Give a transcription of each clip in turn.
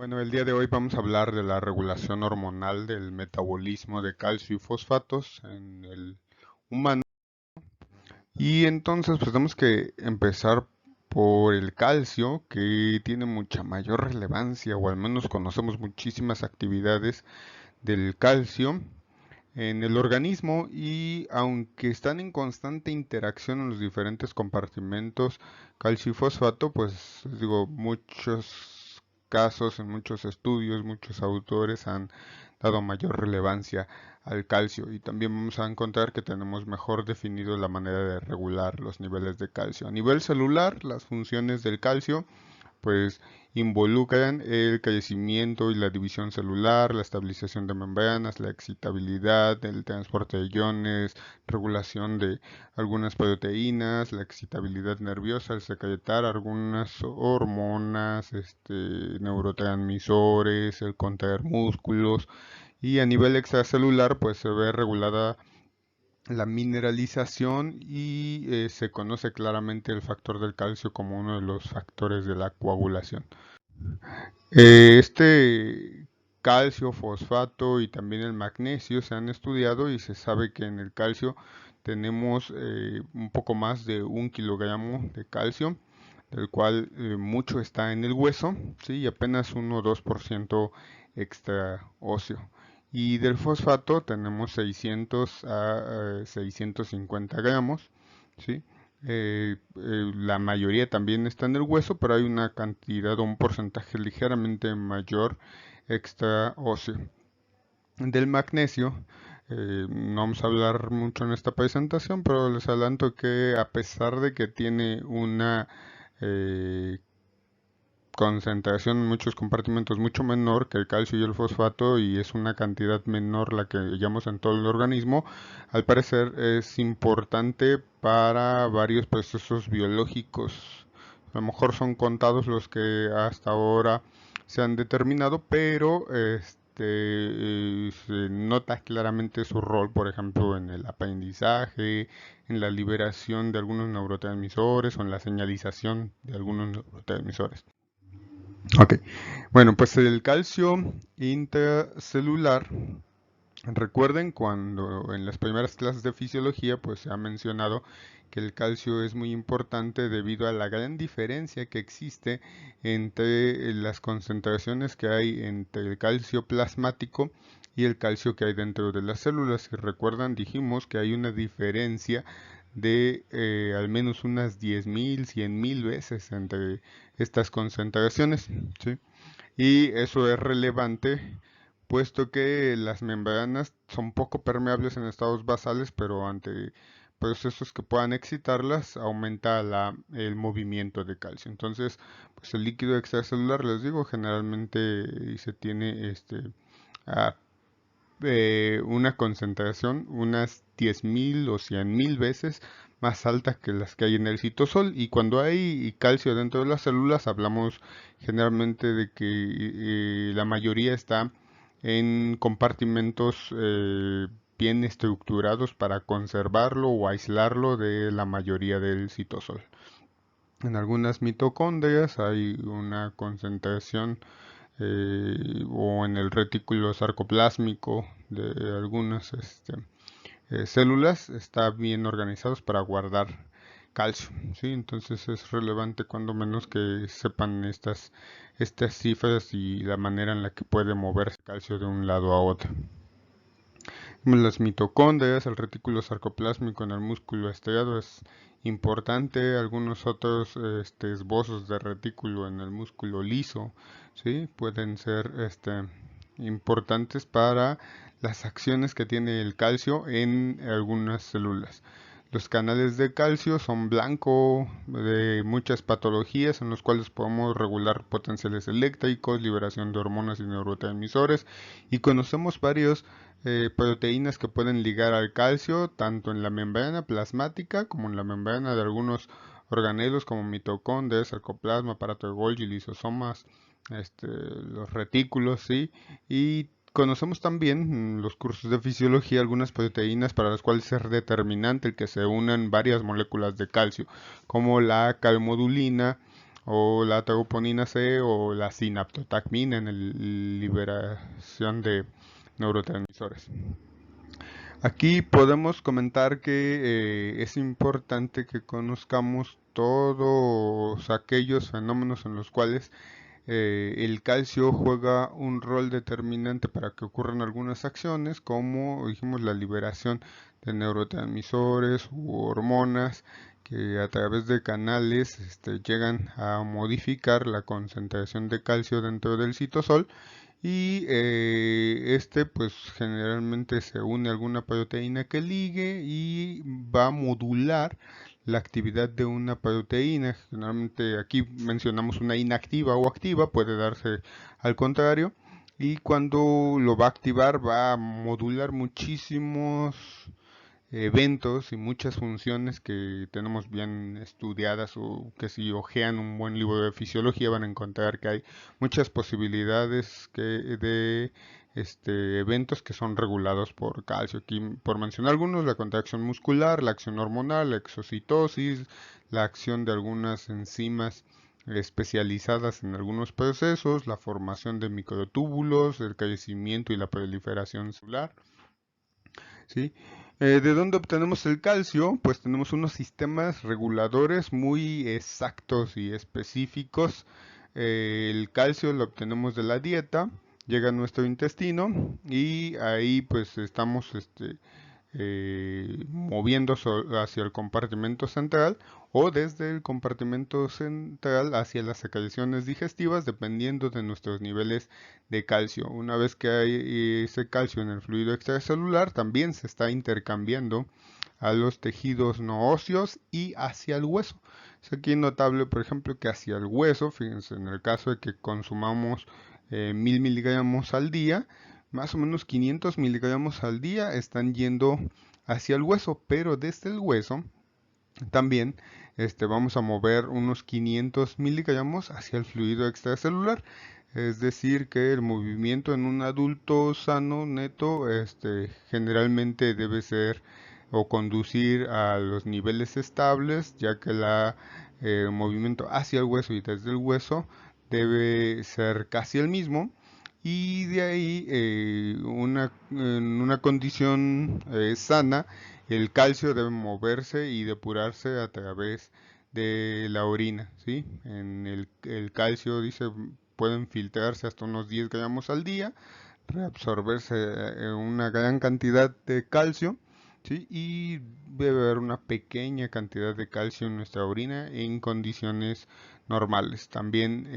Bueno, el día de hoy vamos a hablar de la regulación hormonal del metabolismo de calcio y fosfatos en el humano. Y entonces pues tenemos que empezar por el calcio, que tiene mucha mayor relevancia, o al menos conocemos muchísimas actividades del calcio en el organismo, y aunque están en constante interacción en los diferentes compartimentos calcio y fosfato, pues digo, muchos casos, en muchos estudios, muchos autores han dado mayor relevancia al calcio, y también vamos a encontrar que tenemos mejor definido la manera de regular los niveles de calcio. A nivel celular, las funciones del calcio pues involucran el crecimiento y la división celular, la estabilización de membranas, la excitabilidad, el transporte de iones, regulación de algunas proteínas, la excitabilidad nerviosa, el secretar algunas hormonas, neurotransmisores, el contraer músculos, y a nivel extracelular pues se ve regulada la mineralización, y se conoce claramente el factor del calcio como uno de los factores de la coagulación. Este calcio, fosfato y también el magnesio se han estudiado, y se sabe que en el calcio tenemos un poco más de 1 kilogramo de calcio, del cual mucho está en el hueso, ¿sí? Y apenas 1 o 2% extra óseo. Y del fosfato tenemos 600 a 650 gramos, ¿sí? La mayoría también está en el hueso, pero hay una cantidad o un porcentaje ligeramente mayor extra óseo. Del magnesio, no vamos a hablar mucho en esta presentación, pero les adelanto que a pesar de que tiene una eh, concentración en muchos compartimentos mucho menor que el calcio y el fosfato, y es una cantidad menor la que hallamos en todo el organismo, al parecer es importante para varios procesos biológicos. A lo mejor son contados los que hasta ahora se han determinado, pero se nota claramente su rol, por ejemplo, en el aprendizaje, en la liberación de algunos neurotransmisores o en la señalización de algunos neurotransmisores. Ok, bueno, pues el calcio intracelular, recuerden cuando en las primeras clases de fisiología pues se ha mencionado que el calcio es muy importante debido a la gran diferencia que existe entre las concentraciones que hay entre el calcio plasmático y el calcio que hay dentro de las células. Si recuerdan, dijimos que hay una diferencia de al menos unas 10.000, 100.000 veces entre estas concentraciones, ¿sí? Y eso es relevante puesto que las membranas son poco permeables en estados basales, pero ante procesos que puedan excitarlas aumenta el movimiento de calcio. Entonces, pues el líquido extracelular, les digo, generalmente se tiene a una concentración unas 10.000 o 100.000 veces más alta que las que hay en el citosol. Y cuando hay calcio dentro de las células, hablamos generalmente de que la mayoría está en compartimentos bien estructurados para conservarlo o aislarlo de la mayoría del citosol. En algunas mitocondrias hay una concentración o en el retículo sarcoplásmico de algunas células está bien organizados para guardar calcio, ¿sí? Entonces es relevante cuando menos que sepan estas cifras y la manera en la que puede moverse calcio de un lado a otro. Las mitocondrias, el retículo sarcoplásmico en el músculo estriado es importante, algunos otros esbozos de retículo en el músculo liso, ¿sí? Pueden ser importantes para las acciones que tiene el calcio en algunas células. Los canales de calcio son blanco de muchas patologías en los cuales podemos regular potenciales eléctricos, liberación de hormonas y neurotransmisores, y conocemos varios proteínas que pueden ligar al calcio tanto en la membrana plasmática como en la membrana de algunos organelos como mitocondrias, sarcoplasma, aparato de Golgi, lisosomas, los retículos, ¿sí? Y conocemos también en los cursos de fisiología algunas proteínas para las cuales es determinante el que se unan varias moléculas de calcio, como la calmodulina o la troponina C o la sinaptotacmina en la liberación de neurotransmisores. Aquí podemos comentar que es importante que conozcamos todos aquellos fenómenos en los cuales el calcio juega un rol determinante para que ocurran algunas acciones, como dijimos la liberación de neurotransmisores u hormonas que a través de canales llegan a modificar la concentración de calcio dentro del citosol y pues generalmente se une a alguna proteína que ligue y va a modular la actividad de una proteína. Generalmente aquí mencionamos una inactiva o activa, puede darse al contrario. Y cuando lo va a activar va a modular muchísimos eventos y muchas funciones que tenemos bien estudiadas o que si hojean un buen libro de fisiología van a encontrar que hay muchas posibilidades de eventos que son regulados por calcio. Aquí, por mencionar algunos, la contracción muscular, la acción hormonal, la exocitosis, la acción de algunas enzimas especializadas en algunos procesos, la formación de microtúbulos, el crecimiento y la proliferación celular. ¿Sí? ¿De dónde obtenemos el calcio? Pues tenemos unos sistemas reguladores muy exactos y específicos. El calcio lo obtenemos de la dieta, llega a nuestro intestino y ahí pues estamos moviendo hacia el compartimento central o desde el compartimento central hacia las secreciones digestivas dependiendo de nuestros niveles de calcio. Una vez que hay ese calcio en el fluido extracelular también se está intercambiando a los tejidos no óseos y hacia el hueso. Es aquí notable, por ejemplo, que hacia el hueso, fíjense, en el caso de que consumamos 1000 miligramos al día, más o menos 500 miligramos al día están yendo hacia el hueso, pero desde el hueso también vamos a mover unos 500 miligramos hacia el fluido extracelular. Es decir, que el movimiento en un adulto sano neto generalmente debe ser o conducir a los niveles estables, ya que el movimiento hacia el hueso y desde el hueso debe ser casi el mismo. Y de ahí, en una condición sana, el calcio debe moverse y depurarse a través de la orina, ¿sí? El calcio, dice, pueden filtrarse hasta unos 10 gramos al día, reabsorberse una gran cantidad de calcio, ¿sí? Y debe haber una pequeña cantidad de calcio en nuestra orina en condiciones normales. También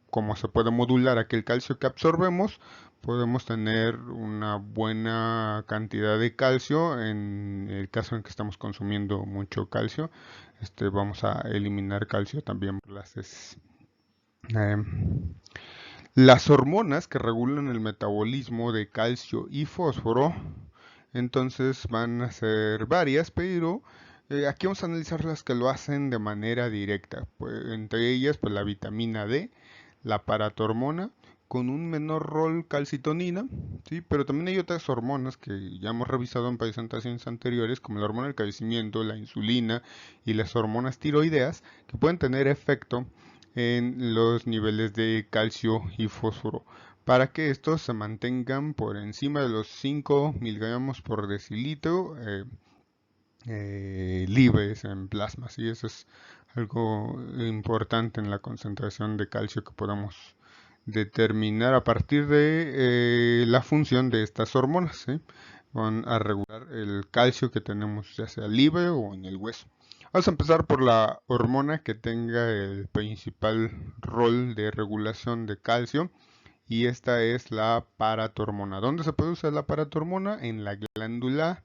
como se puede modular aquel calcio que absorbemos, podemos tener una buena cantidad de calcio. En el caso en que estamos consumiendo mucho calcio, vamos a eliminar calcio también por las heces. Las hormonas que regulan el metabolismo de calcio y fósforo, entonces van a ser varias, pero aquí vamos a analizar las que lo hacen de manera directa. Pues, entre ellas, pues la vitamina D, la paratormona, con un menor rol calcitonina, ¿sí? Pero también hay otras hormonas que ya hemos revisado en presentaciones anteriores, como la hormona del crecimiento, la insulina y las hormonas tiroideas, que pueden tener efecto en los niveles de calcio y fósforo para que estos se mantengan por encima de los 5 miligramos por decilitro libres en plasma. ¿Sí? Eso es algo importante en la concentración de calcio que podamos determinar a partir de la función de estas hormonas. ¿Sí? Van a regular el calcio que tenemos ya sea libre o en el hueso. Vamos a empezar por la hormona que tenga el principal rol de regulación de calcio y esta es la paratormona. ¿Dónde se puede usar la paratormona? En la glándula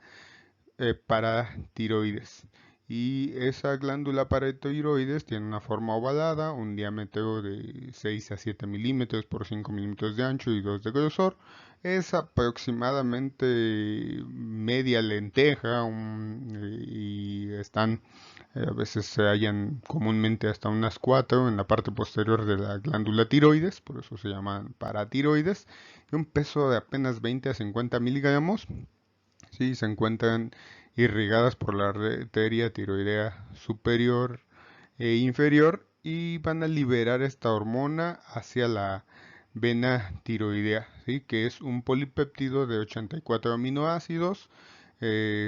paratiroides. Y esa glándula paratiroides tiene una forma ovalada, un diámetro de 6 a 7 milímetros por 5 milímetros de ancho y 2 de grosor. Es aproximadamente media lenteja y están, a veces se hallan comúnmente hasta unas 4 en la parte posterior de la glándula tiroides, por eso se llaman paratiroides. Y un peso de apenas 20 a 50 miligramos. Sí, se encuentran irrigadas por la arteria tiroidea superior inferior y van a liberar esta hormona hacia la vena tiroidea, ¿sí? Que es un polipéptido de 84 aminoácidos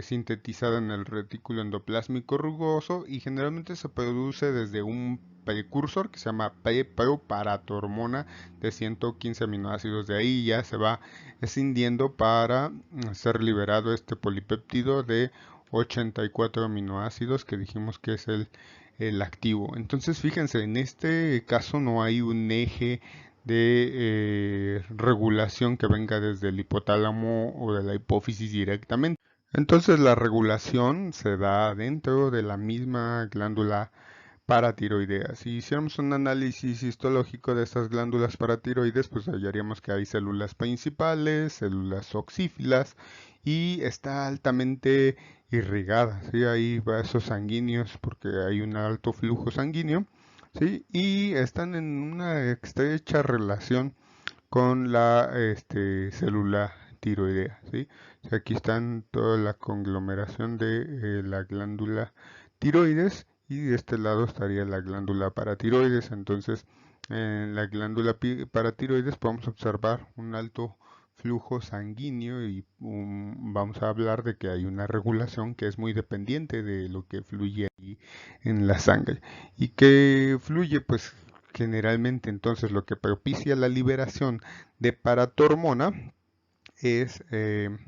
sintetizada en el retículo endoplásmico rugoso y generalmente se produce desde un precursor que se llama preoparatormona de 115 aminoácidos. De ahí ya se va escindiendo para ser liberado este polipéptido de 84 aminoácidos que dijimos que es el activo. Entonces fíjense, en este caso no hay un eje de regulación que venga desde el hipotálamo o de la hipófisis directamente. Entonces la regulación se da dentro de la misma glándula paratiroidea. Si hiciéramos un análisis histológico de estas glándulas paratiroides, pues hallaríamos que hay células principales, células oxífilas y está altamente irrigada, ¿sí? Hay vasos sanguíneos porque hay un alto flujo sanguíneo, ¿sí? Y están en una estrecha relación con la célula tiroidea, ¿sí? O sea, aquí están toda la conglomeración de la glándula tiroides y de este lado estaría la glándula paratiroides. Entonces, en la glándula paratiroides podemos observar un alto flujo sanguíneo y vamos a hablar de que hay una regulación que es muy dependiente de lo que fluye ahí en la sangre. ¿Y que fluye? Pues generalmente entonces lo que propicia la liberación de paratormona es el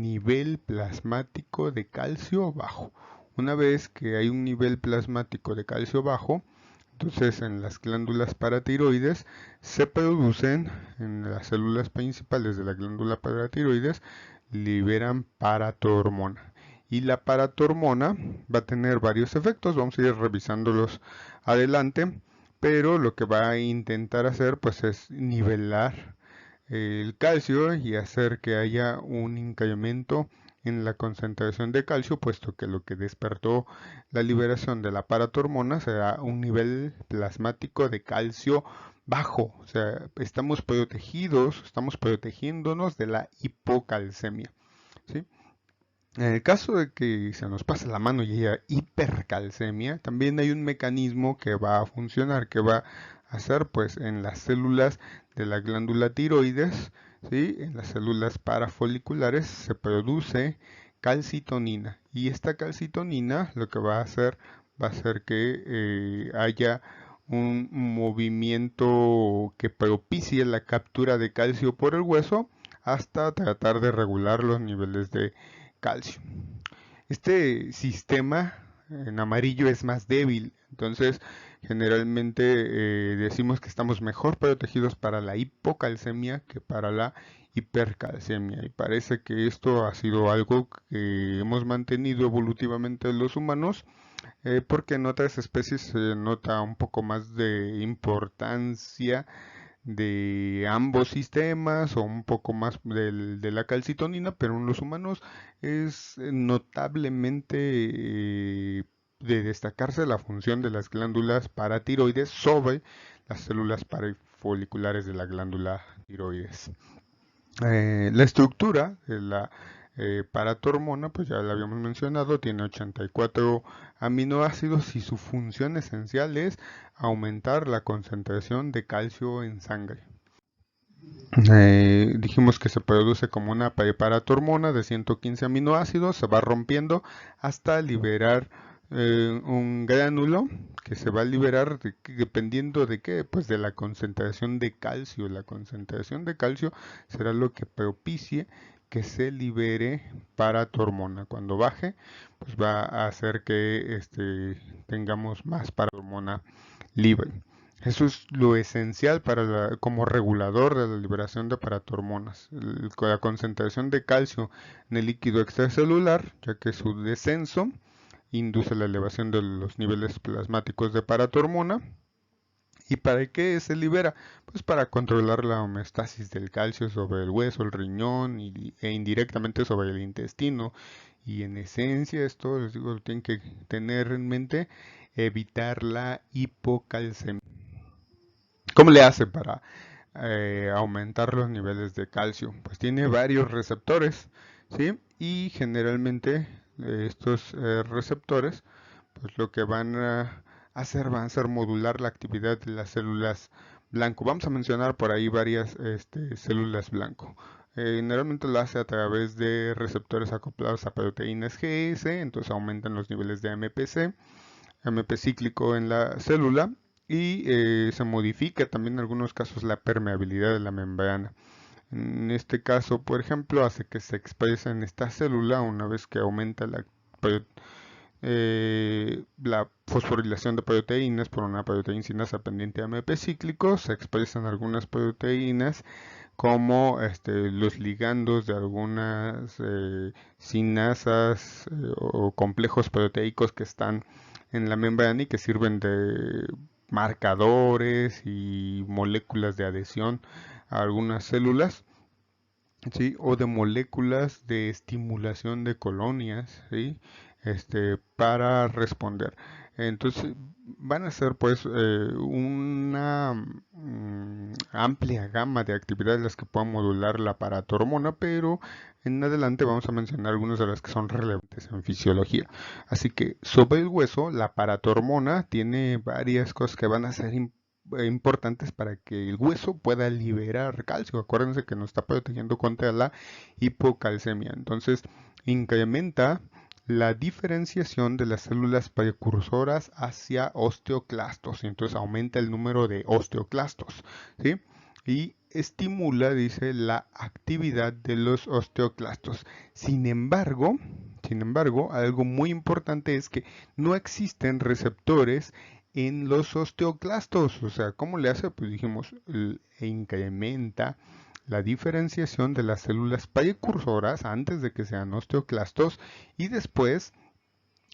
nivel plasmático de calcio bajo. Una vez que hay un nivel plasmático de calcio bajo, entonces en las glándulas paratiroides se producen, en las células principales de la glándula paratiroides, liberan paratormona. Y la paratormona va a tener varios efectos, vamos a ir revisándolos adelante, pero lo que va a intentar hacer pues es nivelar el calcio y hacer que haya un incremento en la concentración de calcio, puesto que lo que despertó la liberación de la paratormona será un nivel plasmático de calcio bajo. O sea, estamos protegidos, estamos protegiéndonos de la hipocalcemia, ¿sí? En el caso de que se nos pase la mano y haya hipercalcemia, también hay un mecanismo que va a funcionar, que va a hacer pues en las células de la glándula tiroides, ¿sí? En las células parafoliculares se produce calcitonina y esta calcitonina lo que va a hacer que haya un movimiento que propicie la captura de calcio por el hueso hasta tratar de regular los niveles de calcio. Este sistema en amarillo es más débil, entonces generalmente decimos que estamos mejor protegidos para la hipocalcemia que para la hipercalcemia y parece que esto ha sido algo que hemos mantenido evolutivamente los humanos porque en otras especies se nota un poco más de importancia de ambos sistemas o un poco más de la calcitonina, pero en los humanos es notablemente de destacarse la función de las glándulas paratiroides sobre las células parafoliculares de la glándula tiroides. La estructura de la paratormona, pues ya la habíamos mencionado, tiene 84 aminoácidos y su función esencial es aumentar la concentración de calcio en sangre. Dijimos que se produce como una paratormona de 115 aminoácidos, se va rompiendo hasta liberar un gránulo que se va a liberar dependiendo de qué, pues de la concentración de calcio. La concentración de calcio será lo que propicie que se libere paratormona. Cuando baje, pues va a hacer que tengamos más paratormona libre. Eso es lo esencial como regulador de la liberación de paratormonas. La concentración de calcio en el líquido extracelular, ya que su descenso induce la elevación de los niveles plasmáticos de paratormona. ¿Y para qué se libera? Pues para controlar la homeostasis del calcio sobre el hueso, el riñón e indirectamente sobre el intestino. Y en esencia, esto les digo, lo tienen que tener en mente, evitar la hipocalcemia. ¿Cómo le hace para aumentar los niveles de calcio? Pues tiene varios receptores, ¿sí? Y generalmente estos receptores pues lo que van a hacer modular la actividad de las células blanco. Vamos a mencionar por ahí varias células blanco. Generalmente lo hace a través de receptores acoplados a proteínas GS, entonces aumentan los niveles de AMPC, AMP cíclico en la célula, y se modifica también en algunos casos la permeabilidad de la membrana. En este caso, por ejemplo, hace que se exprese en esta célula una vez que aumenta la fosforilación de proteínas por una proteína sinasa pendiente a AMP cíclico. Se expresan algunas proteínas como los ligandos de algunas sinasas o complejos proteicos que están en la membrana y que sirven de marcadores y moléculas de adhesión a algunas células, ¿sí? O de moléculas de estimulación de colonias, ¿sí? Para responder. Entonces van a ser pues una amplia gama de actividades las que puedan modular la paratormona, pero en adelante vamos a mencionar algunas de las que son relevantes en fisiología. Así que sobre el hueso, la paratormona tiene varias cosas que van a ser importantes para que el hueso pueda liberar calcio. Acuérdense que nos está protegiendo contra la hipocalcemia. Entonces, incrementa la diferenciación de las células precursoras hacia osteoclastos. Entonces, aumenta el número de osteoclastos, ¿sí? Y estimula, dice, la actividad de los osteoclastos. Sin embargo, algo muy importante es que no existen receptores en los osteoclastos. O sea, ¿cómo le hace? Pues dijimos, incrementa la diferenciación de las células precursoras antes de que sean osteoclastos, y después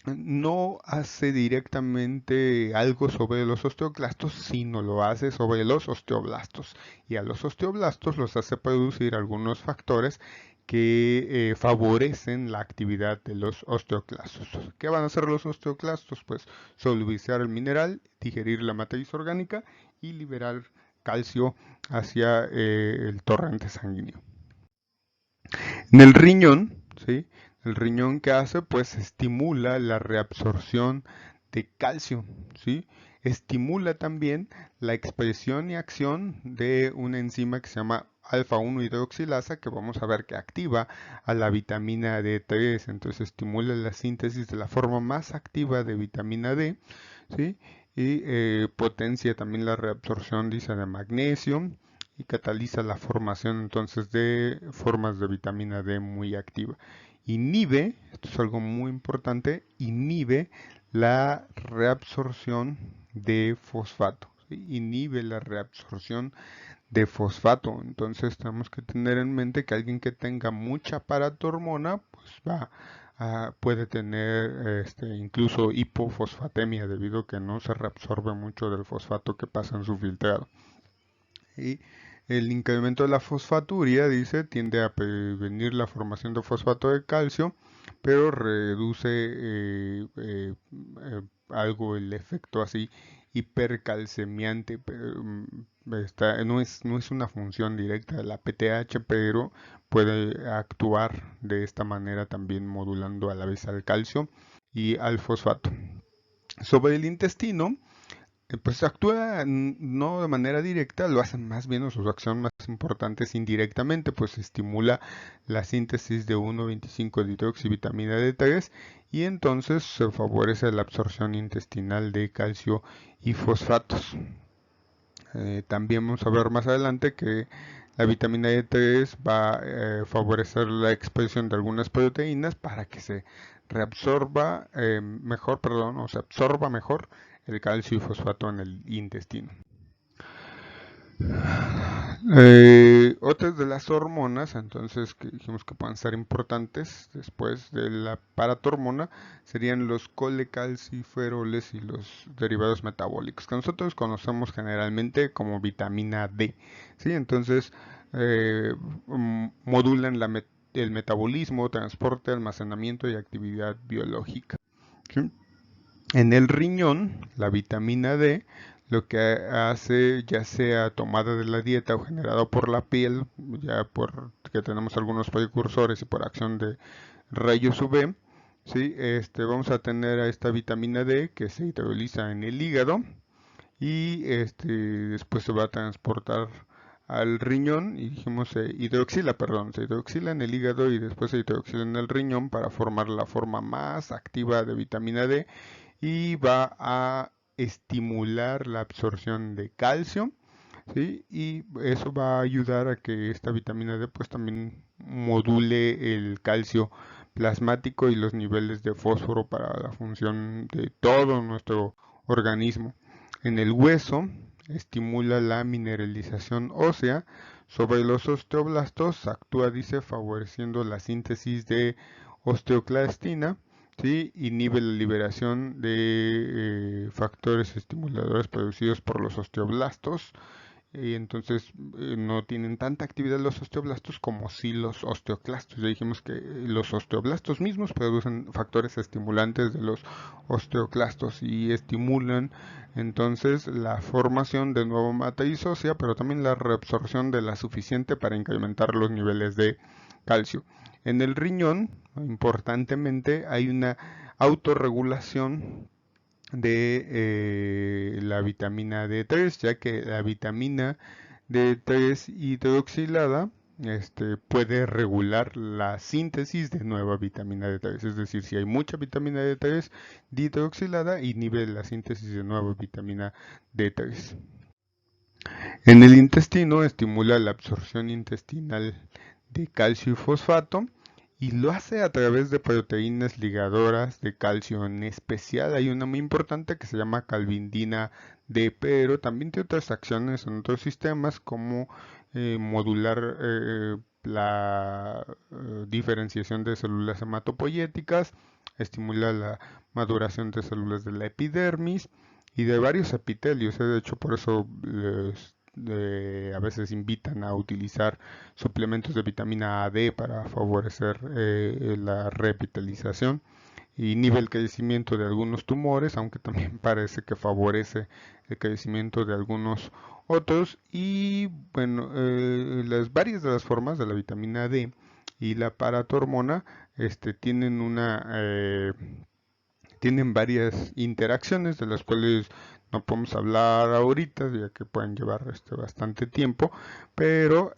no hace directamente algo sobre los osteoclastos, sino lo hace sobre los osteoblastos. Y a los osteoblastos los hace producir algunos factores que favorecen la actividad de los osteoclastos. ¿Qué van a hacer los osteoclastos? Pues solubilizar el mineral, digerir la matriz orgánica y liberar calcio hacia el torrente sanguíneo. En el riñón, ¿sí? El riñón, ¿qué hace? Pues estimula la reabsorción de calcio, ¿sí? Estimula también la expresión y acción de una enzima que se llama alfa-1 hidroxilasa, que vamos a ver que activa a la vitamina D3. Entonces estimula la síntesis de la forma más activa de vitamina D, ¿sí? Y potencia también la reabsorción, dice, de magnesio, y cataliza la formación entonces de formas de vitamina D muy activa. Inhibe, esto es algo muy importante, inhibe la reabsorción de fosfato, ¿sí? Inhibe la reabsorción de fosfato. Entonces tenemos que tener en mente que alguien que tenga mucha paratormona, pues puede tener incluso hipofosfatemia, debido a que no se reabsorbe mucho del fosfato que pasa en su filtrado. Y el incremento de la fosfaturia, dice, tiende a prevenir la formación de fosfato de calcio, pero reduce algo el efecto así hipercalcemiante. No es una función directa de la PTH, pero puede actuar de esta manera también, modulando a la vez al calcio y al fosfato. Sobre el intestino, pues actúa no de manera directa, lo hacen más bien, o su acción más importante es indirectamente, pues estimula la síntesis de 1,25-dihidroxivitamina D3, y entonces se favorece la absorción intestinal de calcio y fosfatos. También vamos a ver más adelante que la vitamina D3 va a favorecer la expresión de algunas proteínas para que se reabsorba mejor, perdón, o se absorba mejor el calcio y fosfato en el intestino. Otras de las hormonas, entonces, que dijimos que pueden ser importantes después de la paratormona, serían los colecalciferoles y los derivados metabólicos, que nosotros conocemos generalmente como vitamina D, ¿sí? Entonces, modulan el metabolismo, transporte, almacenamiento y actividad biológica, ¿sí? En el riñón, la vitamina D lo que hace, ya sea tomada de la dieta o generada por la piel, ya porque tenemos algunos precursores y por acción de rayos UV, ¿sí? Vamos a tener a esta vitamina D que se hidroliza en el hígado y después se va a transportar al riñón y dijimos se hidroxila, perdón, se hidroxila en el hígado y después se hidroxila en el riñón para formar la forma más activa de vitamina D y va a estimular la absorción de calcio, ¿sí? Y eso va a ayudar a que esta vitamina D pues también module el calcio plasmático y los niveles de fósforo para la función de todo nuestro organismo. En el hueso estimula la mineralización ósea sobre los osteoblastos, actúa, dice, favoreciendo la síntesis de osteoclastina, ¿sí? Inhibe la liberación de factores estimuladores producidos por los osteoblastos y entonces no tienen tanta actividad los osteoblastos como si los osteoclastos. Ya dijimos que los osteoblastos mismos producen factores estimulantes de los osteoclastos y estimulan entonces la formación de nueva matriz ósea, pero también la reabsorción de la suficiente para incrementar los niveles de calcio. En el riñón, importantemente, hay una autorregulación de la vitamina D3, ya que la vitamina D3 hidroxilada puede regular la síntesis de nueva vitamina D3. Es decir, si hay mucha vitamina D3 dihidroxilada, inhibe la síntesis de nueva vitamina D3. En el intestino estimula la absorción intestinal de calcio y fosfato y lo hace a través de proteínas ligadoras de calcio. En especial hay una muy importante que se llama calvindina D, pero también tiene otras acciones en otros sistemas como modular la diferenciación de células hematopoyéticas, estimula la maduración de células de la epidermis y de varios epitelios. De hecho, por eso a veces invitan a utilizar suplementos de vitamina A, D para favorecer la revitalización. Inhibe el crecimiento de algunos tumores, aunque también parece que favorece el crecimiento de algunos otros. Y bueno, las varias de las formas de la vitamina D y la paratormona tienen tienen varias interacciones de las cuales no podemos hablar ahorita, ya que pueden llevar bastante tiempo, pero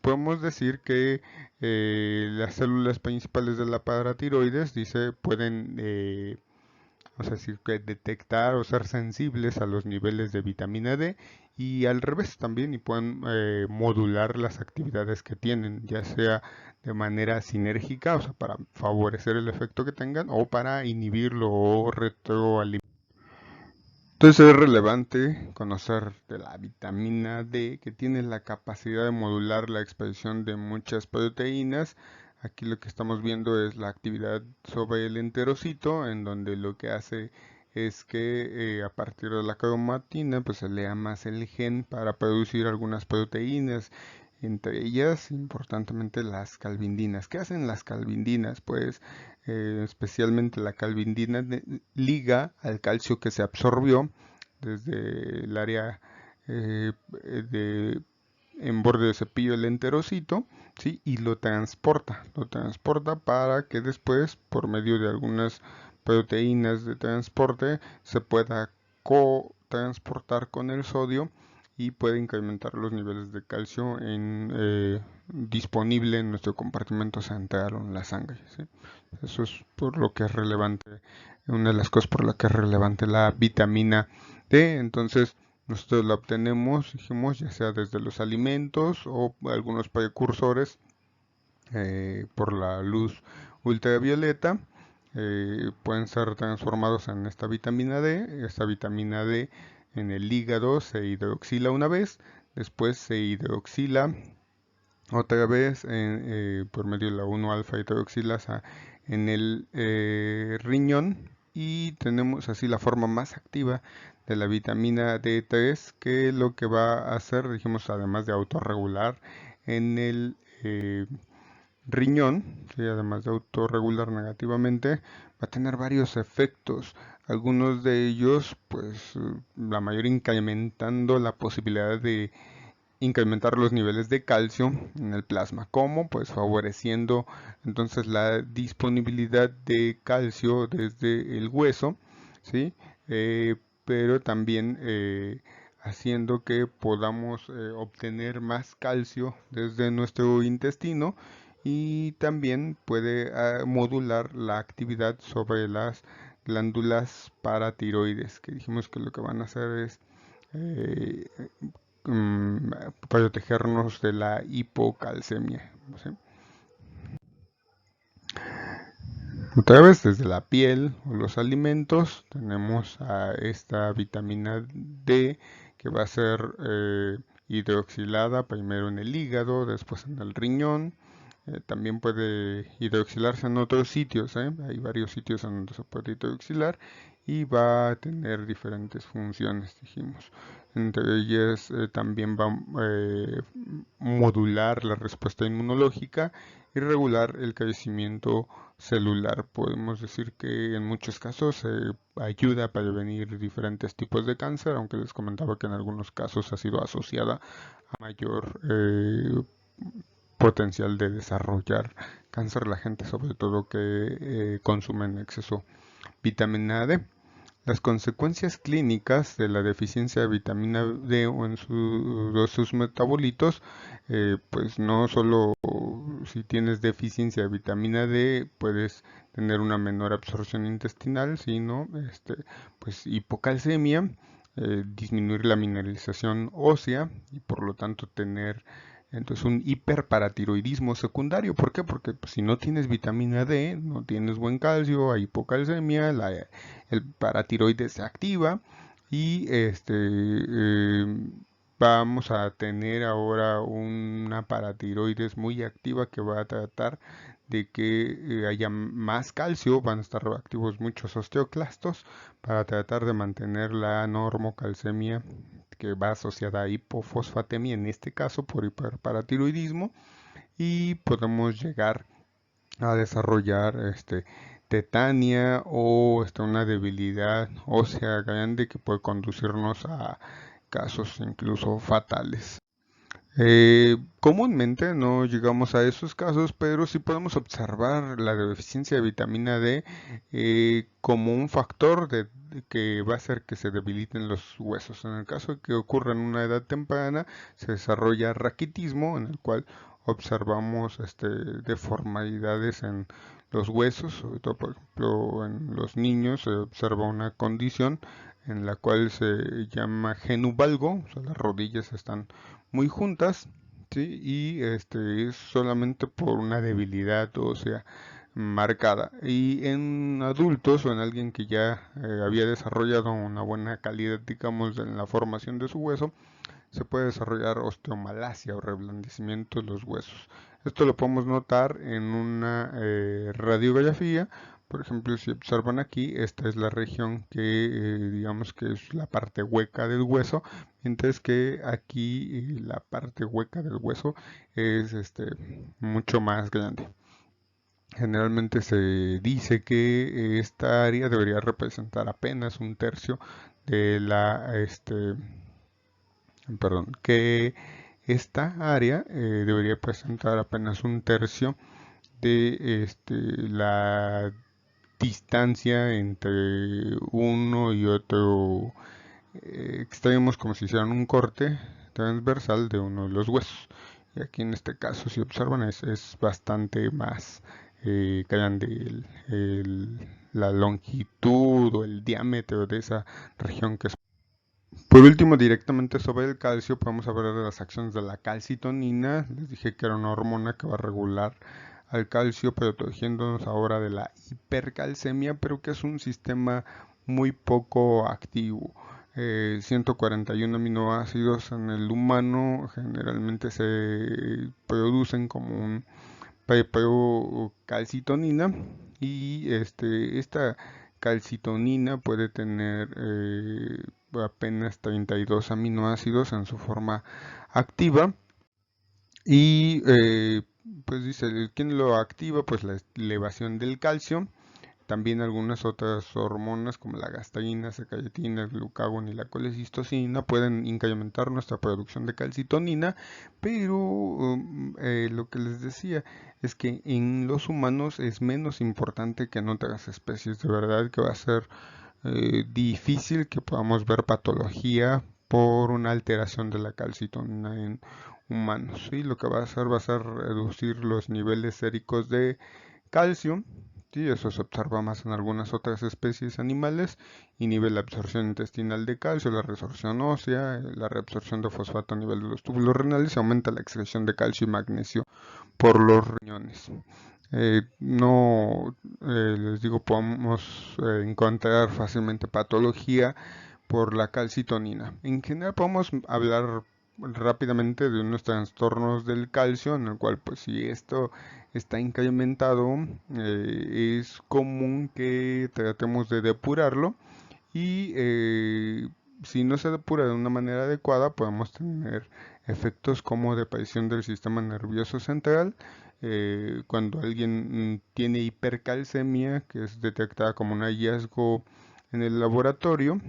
podemos decir que las células principales de la paratiroides, dice, pueden vamos a decir que detectar o ser sensibles a los niveles de vitamina D y al revés también y pueden modular las actividades que tienen, ya sea de manera sinérgica, o sea, para favorecer el efecto que tengan o para inhibirlo o retroalimentar. Entonces es relevante conocer de la vitamina D que tiene la capacidad de modular la expresión de muchas proteínas. Aquí lo que estamos viendo es la actividad sobre el enterocito, en donde lo que hace es que a partir de la cromatina pues se lea más el gen para producir algunas proteínas, entre ellas importantemente las calvindinas. ¿Qué hacen las calvindinas? Pues especialmente la calvindina liga al calcio que se absorbió desde el área de, en borde de cepillo del enterocito, ¿sí? Y lo transporta para que después, por medio de algunas proteínas de transporte, se pueda co-transportar con el sodio y puede incrementar los niveles de calcio disponible en nuestro compartimento central o en la sangre, ¿sí? Eso es por lo que es relevante, una de las cosas por las que es relevante la vitamina D. Entonces, nosotros la obtenemos, dijimos, ya sea desde los alimentos o algunos precursores por la luz ultravioleta. Pueden ser transformados en esta vitamina D. Esta vitamina D en el hígado se hidroxila una vez, después se hidroxila otra vez por medio de la 1-alfa hidroxilasa en el riñón y tenemos así la forma más activa de la vitamina D3 que lo que va a hacer, dijimos, además de autorregular en el riñón, ¿sí? Además de autorregular negativamente, va a tener varios efectos. Algunos de ellos, pues la mayoría incrementando la posibilidad de incrementar los niveles de calcio en el plasma. ¿Cómo? Pues favoreciendo entonces la disponibilidad de calcio desde el hueso, ¿sí? Pero también haciendo que podamos obtener más calcio desde nuestro intestino, y también puede modular la actividad sobre las glándulas paratiroides, que dijimos que lo que van a hacer es eh, mm, protegernos de la hipocalcemia, ¿sí? Otra vez, desde la piel o los alimentos tenemos a esta vitamina D, que va a ser hidroxilada primero en el hígado, después en el riñón. También puede hidroxilarse en otros sitios, ¿eh? Hay varios sitios en donde se puede hidroxilar y va a tener diferentes funciones, dijimos. Entre ellas también va a modular la respuesta inmunológica y regular el crecimiento celular. Podemos decir que en muchos casos ayuda a prevenir diferentes tipos de cáncer, aunque les comentaba que en algunos casos ha sido asociada a mayor potencial de desarrollar cáncer la gente, sobre todo que consume en exceso vitamina D. Las consecuencias clínicas de la deficiencia de vitamina D o en sus metabolitos, pues no solo si tienes deficiencia de vitamina D puedes tener una menor absorción intestinal, sino pues hipocalcemia, disminuir la mineralización ósea y por lo tanto tener entonces un hiperparatiroidismo secundario. ¿Por qué? Porque pues, si no tienes vitamina D, no tienes buen calcio, hay hipocalcemia, el paratiroides se activa y vamos a tener ahora una paratiroides muy activa que va a tratar de que haya más calcio, van a estar activos muchos osteoclastos para tratar de mantener la normocalcemia, que va asociada a hipofosfatemia, en este caso por hiperparatiroidismo, y podemos llegar a desarrollar tetania o una debilidad ósea grande que puede conducirnos a casos incluso fatales. Comúnmente no llegamos a esos casos, pero sí podemos observar la deficiencia de vitamina D como un factor que va a hacer que se debiliten los huesos. En el caso de que ocurra en una edad temprana, se desarrolla raquitismo, en el cual observamos deformidades en los huesos, sobre todo por ejemplo en los niños se observa una condición en la cual se llama genuvalgo, o sea, las rodillas están muy juntas, ¿sí? Y es solamente por una debilidad ósea marcada. Y en adultos o en alguien que ya había desarrollado una buena calidad, digamos, en la formación de su hueso, se puede desarrollar osteomalacia o reblandecimiento de los huesos. Esto lo podemos notar en una radiografía. Por ejemplo, si observan aquí, esta es la región que digamos que es la parte hueca del hueso, mientras que aquí la parte hueca del hueso es mucho más grande. Generalmente se dice que esta área debería representar apenas un tercio de que esta área debería presentar apenas un tercio de la distancia entre uno y otro extremos, como si hicieran un corte transversal de uno de los huesos. Y aquí en este caso, si observan, es bastante más grande la longitud o el diámetro de esa región que es. Por último, directamente sobre el calcio, podemos hablar de las acciones de la calcitonina. Les dije que era una hormona que va a regular al calcio, protegiéndonos ahora de la hipercalcemia, pero que es un sistema muy poco activo. 141 aminoácidos en el humano generalmente se producen como un calcitonina, y esta calcitonina puede tener apenas 32 aminoácidos en su forma activa, y pues dice, ¿quién lo activa? Pues la elevación del calcio también algunas otras hormonas como la gastrina, secretina, el glucagón y la colecistocina pueden incrementar nuestra producción de calcitonina, pero lo que les decía es que en los humanos es menos importante que en otras especies. De verdad que va a ser difícil que podamos ver patología por una alteración de la calcitonina en humanos. ¿Sí? Lo que va a ser reducir los niveles séricos de calcio. Sí, eso se observa más en algunas otras especies animales, inhibe la absorción intestinal de calcio, la resorción ósea, la reabsorción de fosfato a nivel de los túbulos renales y aumenta la excreción de calcio y magnesio por los riñones. No, les digo, podemos encontrar fácilmente patología por la calcitonina. En general podemos hablar rápidamente de unos trastornos del calcio, en el cual pues si esto está incrementado, es común que tratemos de depurarlo y si no se depura de una manera adecuada podemos tener efectos como depresión del sistema nervioso central. Cuando alguien tiene hipercalcemia, que es detectada como un hallazgo en el laboratorio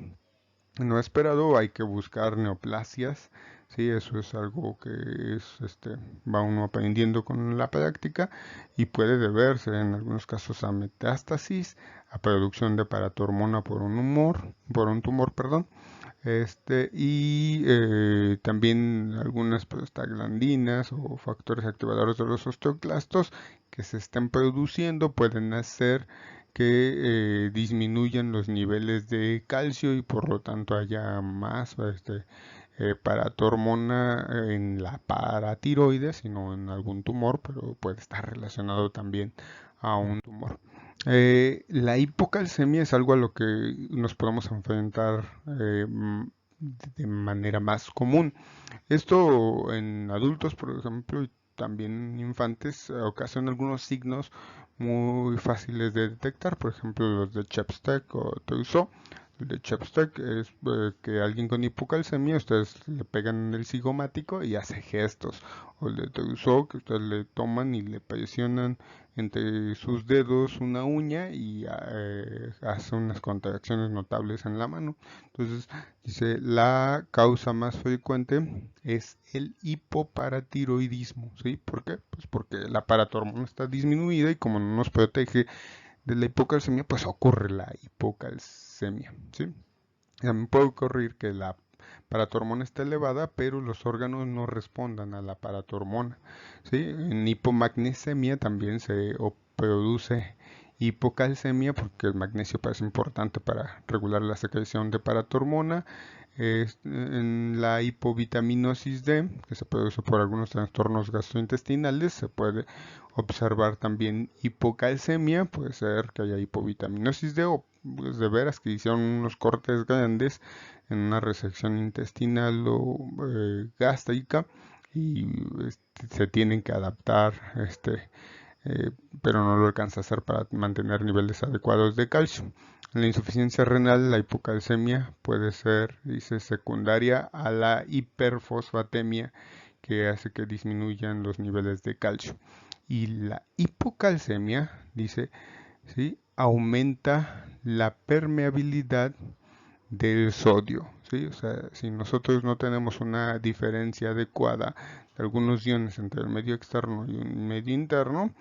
no esperado, hay que buscar neoplasias. Sí, eso es algo que va uno aprendiendo con la práctica y puede deberse en algunos casos a metástasis, a producción de paratormona por un tumor, perdón, y también algunas prostaglandinas o factores activadores de los osteoclastos que se están produciendo pueden hacer que disminuyan los niveles de calcio y por lo tanto haya más paratormona en la paratiroides, sino en algún tumor, pero puede estar relacionado también a un tumor. La hipocalcemia es algo a lo que nos podemos enfrentar de manera más común. Esto en adultos, por ejemplo, y también en infantes, ocasiona algunos signos muy fáciles de detectar, por ejemplo, los de Chepstow o Trousseau. El de Chepstow es que alguien con hipocalcemia, ustedes le pegan en el cigomático y hace gestos. O el de Trousseau, que ustedes le toman y le presionan entre sus dedos una uña y hace unas contracciones notables en la mano. Entonces, dice, la causa más frecuente es el hipoparatiroidismo, ¿sí? ¿Por qué? Pues porque la paratormona está disminuida y como no nos protege de la hipocalcemia, pues ocurre la hipocalcemia, ¿sí? También puede ocurrir que la paratormona esté elevada, pero los órganos no respondan a la paratormona, ¿sí? En hipomagnesemia también se produce hipocalcemia porque el magnesio parece importante para regular la secreción de paratormona. En la hipovitaminosis D, que se produce por algunos trastornos gastrointestinales, se puede observar también hipocalcemia, puede ser que haya hipovitaminosis D o pues, de veras que hicieron unos cortes grandes en una resección intestinal o gástrica y se tienen que adaptar eh, pero no lo alcanza a hacer para mantener niveles adecuados de calcio. En la insuficiencia renal, la hipocalcemia puede ser, dice, secundaria a la hiperfosfatemia, que hace que disminuyan los niveles de calcio. Y la hipocalcemia, dice, ¿sí? Aumenta la permeabilidad del sodio, ¿sí? O sea, si nosotros no tenemos una diferencia adecuada de algunos iones entre el medio externo y un medio interno,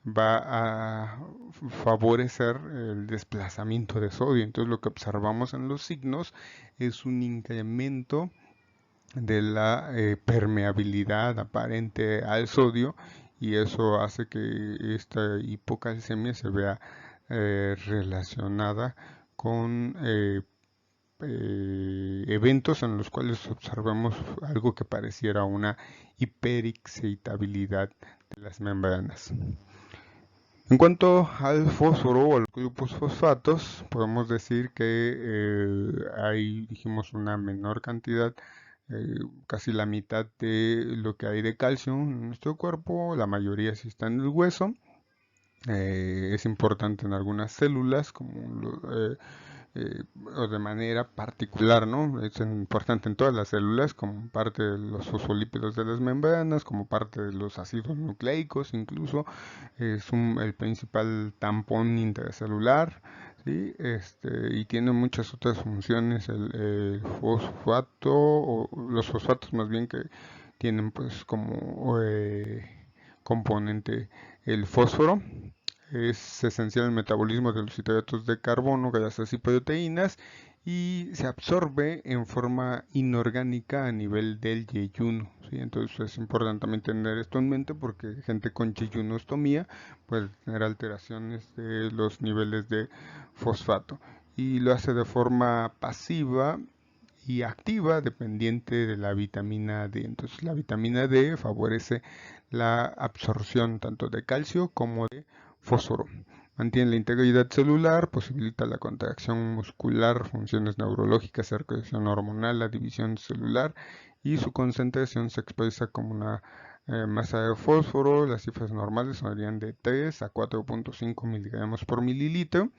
va a favorecer el desplazamiento de sodio. Entonces lo que observamos en los signos es un incremento de la permeabilidad aparente al sodio y eso hace que esta hipocalcemia se vea relacionada con eventos en los cuales observamos algo que pareciera una hiperexcitabilidad de las membranas. En cuanto al fósforo o a los grupos fosfatos, podemos decir que hay, dijimos, una menor cantidad, casi la mitad de lo que hay de calcio en nuestro cuerpo, la mayoría sí está en el hueso. Es importante en algunas células como o de manera particular, ¿no? Es importante en todas las células, como parte de los fosfolípidos de las membranas, como parte de los ácidos nucleicos, incluso es el principal tampón intracelular, ¿sí? Y tiene muchas otras funciones el fosfato, o los fosfatos más bien, que tienen pues como componente el fósforo. Es esencial en el metabolismo de los hidratos de carbono, grasas y proteínas, y se absorbe en forma inorgánica a nivel del yeyuno, ¿sí? Entonces es importante también tener esto en mente, porque gente con yeyunostomía puede tener alteraciones de los niveles de fosfato, y lo hace de forma pasiva y activa dependiente de la vitamina D. Entonces la vitamina D favorece la absorción tanto de calcio como de fósforo. Mantiene la integridad celular, posibilita la contracción muscular, funciones neurológicas, circulación hormonal, la división celular, y su concentración se expresa como una masa de fósforo. Las cifras normales serían de 3 a 4.5 miligramos por mililitro.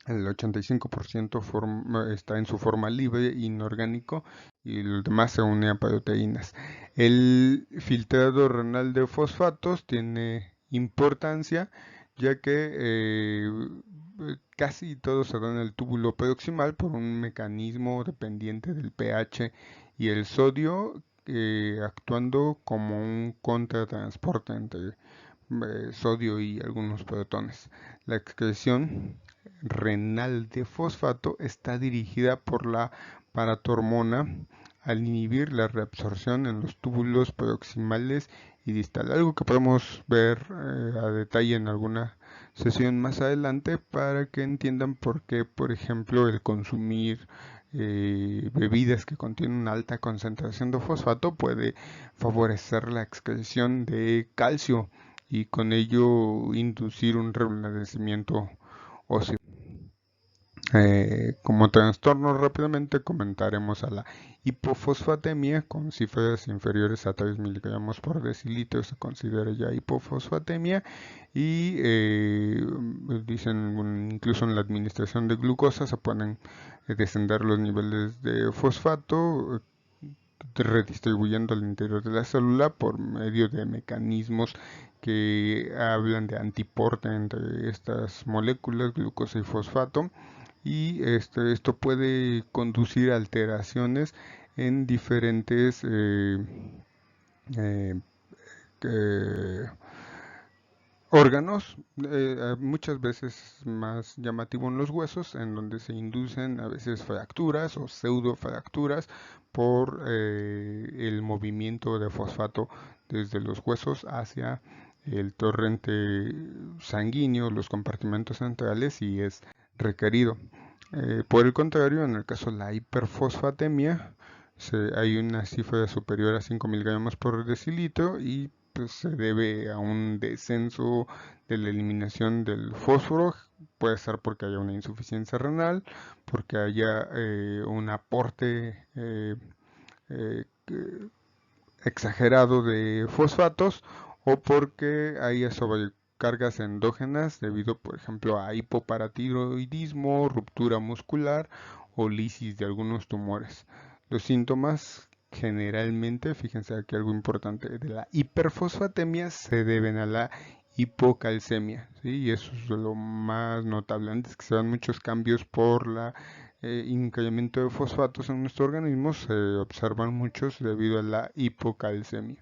El 85% está en su forma libre, inorgánico, y el demás se une a proteínas. El filtrado renal de fosfatos tiene importancia, ya que casi todos se dan en el túbulo proximal por un mecanismo dependiente del pH y el sodio, actuando como un contratransporte entre sodio y algunos protones. La excreción renal de fosfato está dirigida por la paratormona al inhibir la reabsorción en los túbulos proximales y distal. Algo que podemos ver a detalle en alguna sesión más adelante, para que entiendan por qué, por ejemplo, el consumir bebidas que contienen una alta concentración de fosfato puede favorecer la excreción de calcio y con ello inducir un rejuvenecimiento óseo. Como trastorno, rápidamente comentaremos a la hipofosfatemia con cifras inferiores a 3 miligramos por decilitro. Se considera ya hipofosfatemia, y dicen incluso en la administración de glucosa se pueden descender los niveles de fosfato, redistribuyendo al interior de la célula por medio de mecanismos que hablan de antiporte entre estas moléculas, glucosa y fosfato, y esto puede conducir a alteraciones en diferentes eh, eh, órganos, muchas veces más llamativo en los huesos, en donde se inducen a veces fracturas o pseudofracturas por el movimiento de fosfato desde los huesos hacia el torrente sanguíneo, los compartimentos centrales, y es requerido. Por el contrario, en el caso de la hiperfosfatemia, hay una cifra superior a 5 miligramos por decilitro, y pues se debe a un descenso de la eliminación del fósforo. Puede ser porque haya una insuficiencia renal, porque haya un aporte exagerado de fosfatos, o porque haya sobrecargas endógenas debido, por ejemplo, a hipoparatiroidismo, ruptura muscular o lisis de algunos tumores. Los síntomas generalmente, fíjense aquí algo importante, de la hiperfosfatemia se deben a la hipocalcemia, ¿sí? Y eso es lo más notable. Antes que se dan muchos cambios por la incremento de fosfatos en nuestro organismo, se observan muchos debido a la hipocalcemia.